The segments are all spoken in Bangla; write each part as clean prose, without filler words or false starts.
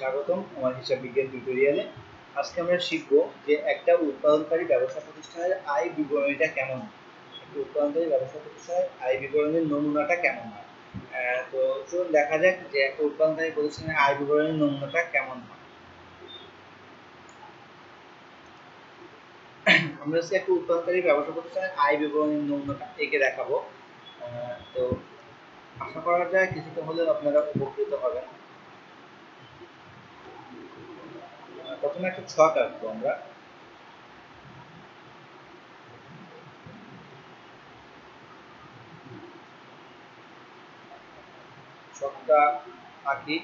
স্বাগতম আমার হিসাব বিজ্ঞান টিউটোরিয়ালে। আজকে আমরা শিখব যে একটা উৎপাদনকারী ব্যবসা প্রতিষ্ঠানের আয় বিবরণীটা কেমন হয়। একটা উৎপাদনকারী ব্যবসা প্রতিষ্ঠানের আয় বিবরণীর নমুনাটা কেমন হয়। তো চলুন দেখা যাক যে একটা উৎপাদনকারী প্রতিষ্ঠানের আয় বিবরণীর নমুনাটা কেমন হয়। আমরা আজকে একটা উৎপাদনকারী ব্যবসা প্রতিষ্ঠানের আয় বিবরণীর নমুনাটা এঁকে দেখাবো। তো আশা করা যায় কিছুটা হলেও আপনারা উপকৃত হবেন। প্রথমে একটা ছক আঁকবো আমরা। ছকটা আঁকি।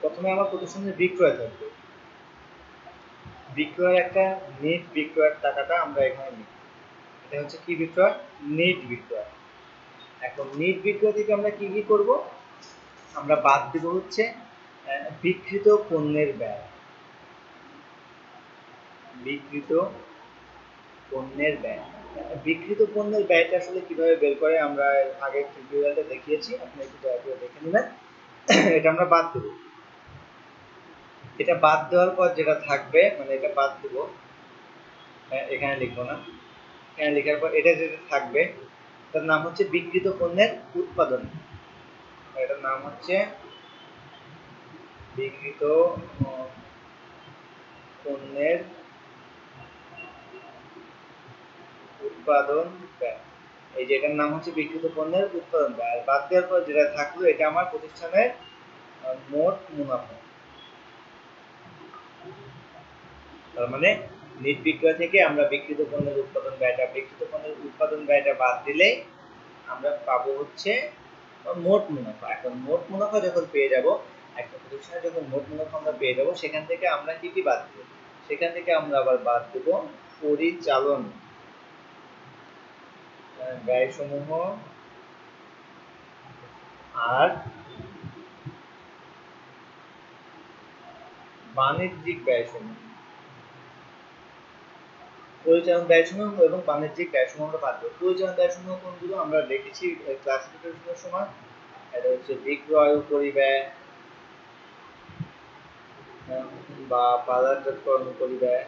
প্রথমে আমার প্রতিষ্ঠানের বিক্রয় থাকবে। বিক্রয়ের একটা নেট বিক্রয়ের টাকাটা আমরা এখানে লিখব। এটা হচ্ছে কি বিক্রয়? নেট বিক্রয়। এখন নেট বিক্রয় থেকে আমরা কি কি করব? আমরা বাদ দেব হচ্ছে বিক্রিত পণ্যের ব্যয়। বিক্রিত পণ্যের ব্যয়। বিক্রিত পণ্যের ব্যয়টা আসলে কিভাবে বের করে আমরা আগের টিউটোরিয়ালটা দেখিয়েছি, আপনি একটু দয়া করে দেখে নেবেন। এটা আমরা বাদ দেব। এটা বাদ দেওয়ার পর যেটা থাকবে, মানে এটা বাদ দেব, এখানে লিখবো না, এখানে লেখার পর এটা যেটা থাকবে তার নাম হচ্ছে বিক্রিত পণ্যের উৎপাদন। এটার নাম হচ্ছে বিক্রিত পণ্যের উৎপাদন ব্যয়। এই যে এটার নাম হচ্ছে বিক্রিত পণ্যের উৎপাদন ব্যয়। আর বাদ দেওয়ার পর যেটা থাকলো এটা আমার প্রতিষ্ঠানের মোট মুনাফা। তার মানে নেট বিক্রয় থেকে আমরা বিক্রিত পণ্যের উৎপাদন ব্যয়টা বাদ দিলেই আমরা পাবো হচ্ছে মোট মুনাফা। এখন মোট মুনাফা যখন পেয়ে যাব, একটা প্রতিষ্ঠানে যখন মোট মুনাফা আমরা পেয়ে যাব, সেখান থেকে আমরা কি কি বাদ দেব? সেখান থেকে আমরা আবার বাদ দেব পরিচালন ব্যয়সমূহ আর বাণিজ্যিক ব্যয়সমূহ। পরিচালন ব্যয়সমূহ এবং বাণিজ্যিক ব্যয়সমূহ আমরা বাদ দেব। পরিচালন ব্যয়সমূহ কোনগুলো আমরা দেখেছি ক্লাসিফিকেশনের সময়। এটা হচ্ছে বিক্রয় পরিব্যয় বা বাজারজাতকরণ পরিব্যয়,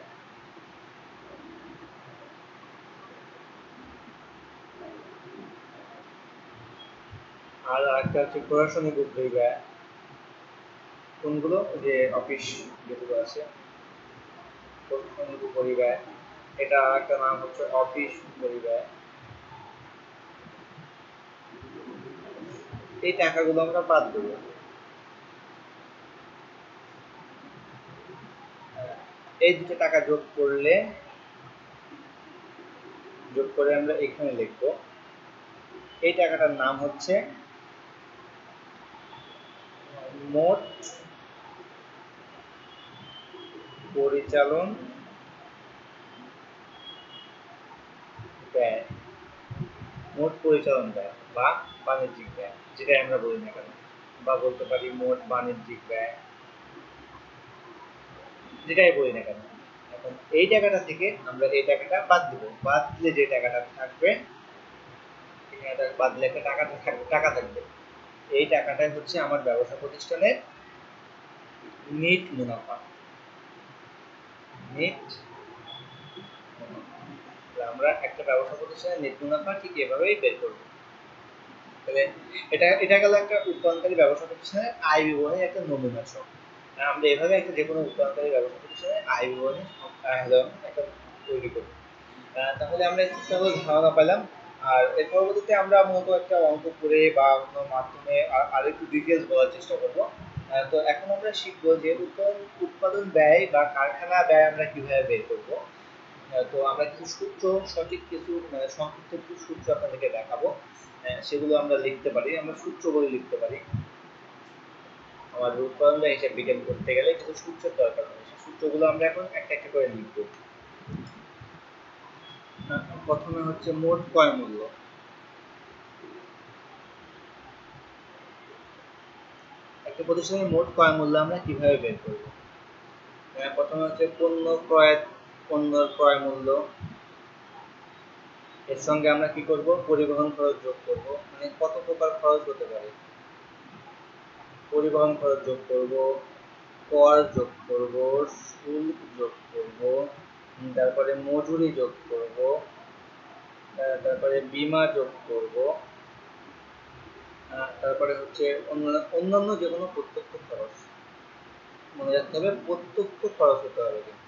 আর একটা হচ্ছে প্রশাসনিক ব্যয়। কোনগুলো? যে অফিস যেগুলো আছে, প্রশাসনিক পরিব্যয়, এটা একটা নাম হচ্ছে অফিস পরিব্যয়। এই টাকাগুলো আমরা বাদ দেব। এই দুটো টাকা যোগ করে আমরা এখানে লিখবো। এই টাকাটার নাম হচ্ছে মোট পরিচালন ব্যয়। মোট পরিচালন ব্যয় বা বাণিজ্যিক ব্যয়, যেটাই আমরা বলি না কেন, বা বলতে পারি মোট বাণিজ্যিক ব্যয়, যেটাই বলি না কেন। এখন এই টাকাটা থেকে আমরা এই টাকাটা বাদ দিব। বাদ দিলে যে টাকাটা থাকবে, বাদ দিলে একটা টাকা থাকবে। এই টাকাটাই হচ্ছে আমার ব্যবসা প্রতিষ্ঠানের নেট মুনাফা। নেট আমরা একটা ব্যবসা প্রতিষ্ঠানের নেট মুনাফা ঠিক এভাবেই বের করব। তাহলে এটা গেল একটা উৎপাদনকারী ব্যবসা প্রতিষ্ঠানের আয় বিবরণীর একটা নমুনা ছক। আমরা এভাবে একটা যে কোনো উৎপাদনকারী ব্যবসা প্রতিষ্ঠানের আয় বিবরণী একটা তৈরি করি। তাহলে আমরা একটা ধারণা পেলাম। আর এর পরবর্তীতে আমরা মূলত একটা অঙ্ক করে বা অন্য মাধ্যমে আর একটু ডিটেলস বলার চেষ্টা করব। তো এখন আমরা শিখবো যে উৎপাদন ব্যয় বা কারখানা ব্যয় আমরা কিভাবে বের করব। তো আমরা কিছু সূত্র, সঠিক কিছু মানে সংক্ষিপ্ত কিছু সূত্র আপনাদেরকে দেখাবো। সেগুলো আমরা লিখতে পারি, আমরা সূত্রগুলো লিখতে পারি। আমাদের উৎপাদন ব্যয় হিসাব বিজ্ঞান করতে গেলে কিছু সূত্রের দরকার হয়, সেই সূত্রগুলো আমরা এখন একটা একটা করে লিখব। প্রথমে হচ্ছে মোট ক্রয় মূল্য। একটা প্রতিষ্ঠানের মোট ক্রয় মূল্য আমরা কিভাবে বের করব? প্রথমে হচ্ছে পণ্যের ক্রয় মূল্য, এর সঙ্গে আমরা কি করব, পরিবহন খরচ যোগ করব, মানে কত প্রকার খরচ হতে পারে, পরিবহন খরচ যোগ করব, কর যোগ করব, শুল্ক যোগ করব, তারপরে মজুরি যোগ করব, তারপরে বীমা যোগ করব, তারপরে হচ্ছে অন্যান্য যে কোনো প্রত্যক্ষ খরচ, মনে রাখতে হবে প্রত্যক্ষ খরচ হতে হবে কিন্তু।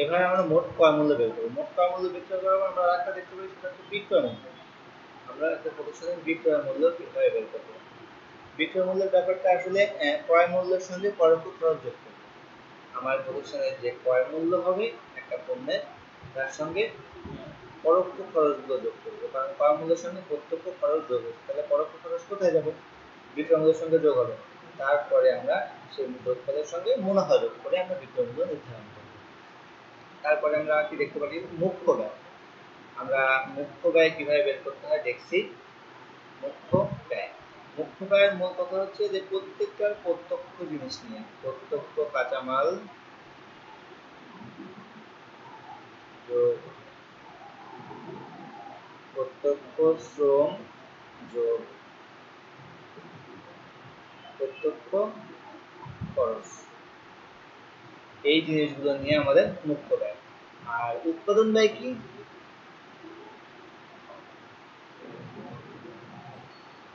এভাবে আমরা মোট ক্রয় মূল্য বের করবো। মোট ক্রয় মূল্য বের করার পর আমরা আরেকটা দেখতে পাই, সেটা হচ্ছে বিক্রয় মূল্য। আমরা একটা প্রতিষ্ঠানের বিক্রয় মূল্য কিভাবে বের করবো। বিক্রয় মূল্যের ব্যাপারটা আসলে ক্রয় মূল্যের সঙ্গে পরোক্ষ খরচ যোগ করবো। আমার প্রতিষ্ঠানের যে ক্রয় মূল্য হবে একটা পণ্যের, তার সঙ্গে পরোক্ষ খরচগুলো যোগ করবো, কারণ ক্রয় মূল্যের সঙ্গে প্রত্যক্ষ খরচ যোগ হচ্ছে, তাহলে পরোক্ষ খরচ কোথায় যাবে, বিক্রয় মূল্যের সঙ্গে যোগ হবে। তারপরে আমরা সেই যোগফলের সঙ্গে মুনাফা যোগ করে আমরা বিক্রয় মূল্য নির্ধারণ করবো। তারপরে আমরা কি দেখতে পারি, মুখ্য ব্যয়। আমরা মুখ্য ব্যয় কিভাবে বের করতে হয় দেখছি। মুখ্য ব্যয়, মুখ্য ব্যয়ের মূল কথা হচ্ছে যে প্রত্যেকটার প্রত্যক্ষ জিনিস নিয়ে, প্রত্যক্ষ কাঁচামাল যোগ প্রত্যক্ষ শ্রম যোগ প্রত্যক্ষ খরচ, এই জিনিসগুলো নিয়ে আমাদের মুখ্য ব্যয়। আর উৎপাদন ব্যয় কি,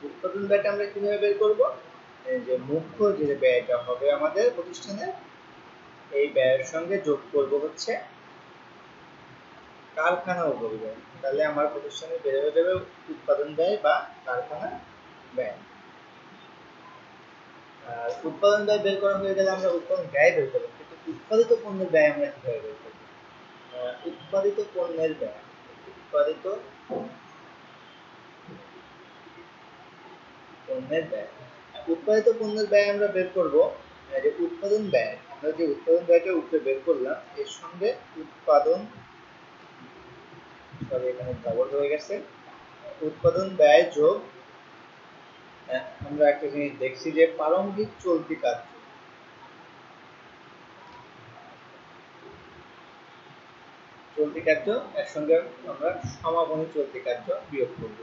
উৎপাদন ব্যয়টা আমরা কিভাবে বের করব, যে মুখ্য যে ব্যয়টা হবে আমাদের প্রতিষ্ঠানের, এই ব্যয়ের সঙ্গে যোগ করব হচ্ছে কারখানা উপরিব্যয়, তাহলে আমার প্রতিষ্ঠানে বের হয়ে যাবে উৎপাদন ব্যয় বা কারখানা ব্যয়। আর উৎপাদন ব্যয় বের করা হয়ে গেলে আমরা উৎপাদন ব্যয় বের করব, কিন্তু উৎপাদিত পণ্যের ব্যয় আমরা কিভাবে বের করব। উৎপাদিত পণ্যের ব্যয়, উৎপাদিত পণ্যের ব্যয়, উৎপাদিত পণ্যের ব্যয় আমরা বের করব যে উৎপাদন ব্যয়, আমরা যে উৎপাদন ব্যয়টা উপরে বের করলাম এর সঙ্গে উৎপাদন, সরি এখানে ডাবল হয়ে গেছে, উৎপাদন ব্যয় যোগ আমরা একটা জিনিস দেখছি যে প্রারম্ভিক চলতি কার্য, চলতি কার্য এর সঙ্গে আমরা সমাপনী চলতি কার্য বিয়োগ করব,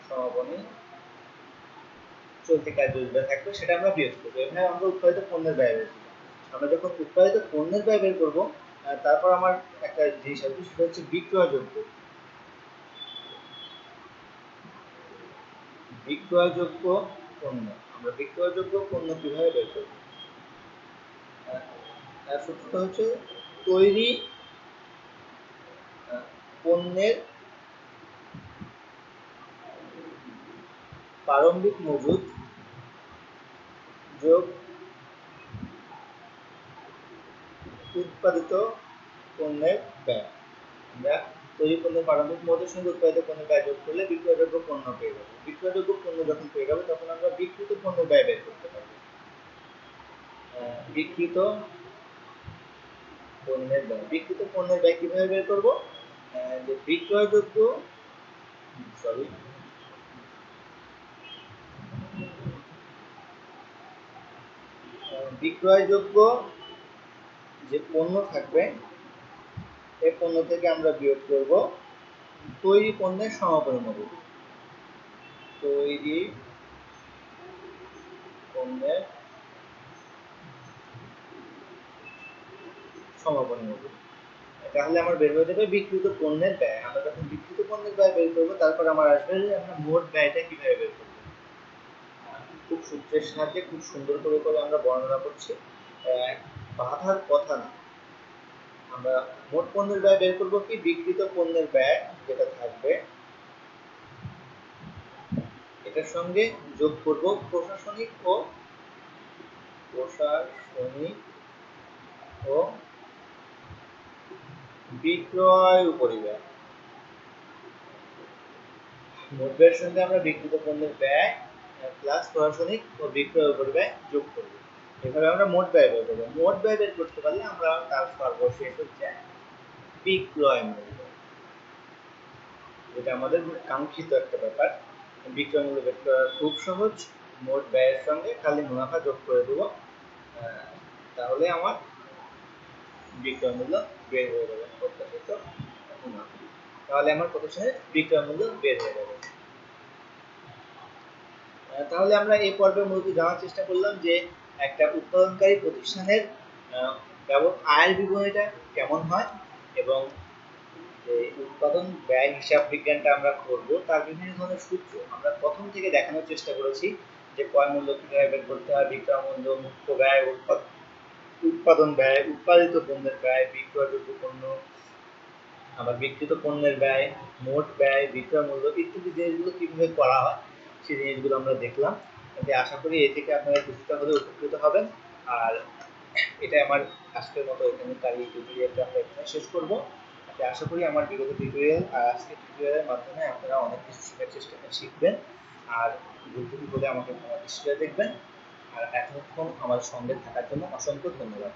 সমাপনী চলতি কার্য যেটা থাকবে সেটা আমরা বিয়োগ করবো। এখানে আমরা উৎপাদিত পণ্যের ব্যয় বের করবো। আমরা যখন উৎপাদিত পণ্যের ব্যয় বের করবো, তারপর আমার একটা জিনিস আসবে, সেটা হচ্ছে বিক্রয়যোগ্য, বিক্রয়যোগ্য পণ্য। আমরা বিক্রয়যোগ্য পণ্য কিভাবে বের করবো, তার সূত্রটা হচ্ছে তৈরি পণ্যের প্রারম্ভিক মজুদ যোগ উৎপাদিত পণ্যের ব্যয়। আমরা তৈরি পণ্যের প্রারম্ভিক মজুদের সঙ্গে উৎপাদিত পণ্যের ব্যয় যোগ করলে বিক্রয়যোগ্য পণ্য পেয়ে যাবো। বিক্রয়যোগ্য পণ্য যখন পেয়ে যাবো তখন আমরা বিক্রিত পণ্যের ব্যয় বের করতে পারবো। বিক্রিত পণ্যের ব্যয়, বিক্রিত পণ্যের ব্যয় কিভাবে বের করবো, যে বিক্রয়যোগ্য, সরি বিক্রয়যোগ্য যে পণ্য থাকবে এই পণ্য থেকে আমরা বিয়োগ করব তৈরি পণ্যের সমাপনী মজুদ, তৈরি পণ্যের সমাপনী মজুদ। তাহলে আমার বের হয়ে যাবে বিক্রিত পণ্যের ব্যয়। আমরা যখন বিক্রিত পণ্যের ব্যয় বের করবো তারপর আমার আসবে যে আমরা মোট ব্যয়টা কিভাবে বের করবো, খুব সূত্রের সাহায্যে খুব সুন্দর করে আমরা বর্ণনা করছি, বাধার কথা না। আমরা মোট পণ্যের ব্যয় বের করবো কি, বিক্রিত পণ্যের ব্যয় যেটা থাকবে এটার সঙ্গে যোগ করব প্রশাসনিক ও বিক্রয় উপরিব্যয়। মোট ব্যয়ের সঙ্গে আমরা বিক্রিত পণ্যের ব্যয় প্লাস প্রশাসনিক ও বিক্রয় উপরিব্যয় যোগ করব, এভাবে আমরা মোট ব্যয় বের করবো। মোট ব্যয় বের করতে পারলে আমরা কাজ পারবো শেষ হচ্ছে বিক্রয় মূল্য, যেটা আমাদের কাঙ্ক্ষিত একটা ব্যাপার। বিক্রয় মূল্য বের করা খুব সহজ, মোট ব্যয়ের সঙ্গে খালি মুনাফা যোগ করে দেবো, তাহলে আমার বিক্রয় মূল্য বের হয়ে যাবে প্রত্যাশিত মুনাফা। তাহলে আমার প্রতিষ্ঠানের বিক্রয় মূল্য বের হয়ে যাবে। তাহলে আমরা এই পর্বে মূলত জানার চেষ্টা করলাম যে একটা উৎপাদনকারী প্রতিষ্ঠানের আয়ের বিবরণীটা কেমন হয় এবং যে উৎপাদন ব্যয় হিসাব বিজ্ঞানটা আমরা করব তার বিভিন্ন ধরনের সূত্র আমরা প্রথম থেকে দেখানোর চেষ্টা করেছি যে ক্রয় মূল্য কিভাবে বের করতে হয়, বিক্রয় মূল্য, মুখ্য ব্যয়, উৎপাদন ব্যয়, উৎপাদিত পণ্যের ব্যয়, বিক্রয়যোগ্য পণ্য, আবার বিক্রিত পণ্যের ব্যয়, মোট ব্যয়, বিক্রয় মূল্য ইত্যাদি জিনিসগুলো কিভাবে করা হয় সেই জিনিসগুলো আমরা দেখলাম। আশা করি এ থেকে আপনারা কিছুটা হলেও উপকৃত হবেন। আর এটা আমার আজকের মতো এখানকার এই টিউটোরিয়ালটা আমরা এখানে শেষ করব। আশা করি আমার বিগত টিউটোরিয়াল আর আজকের টিউটোরিয়ালের মাধ্যমে আপনারা অনেক কিছু শেখার চেষ্টা শিখবেন। আর ভুল ত্রুটি হলে আমাকে ক্ষমা দৃষ্টিতে দেখবেন। আর এতক্ষণ আমার সঙ্গে থাকার জন্য অসংখ্য ধন্যবাদ।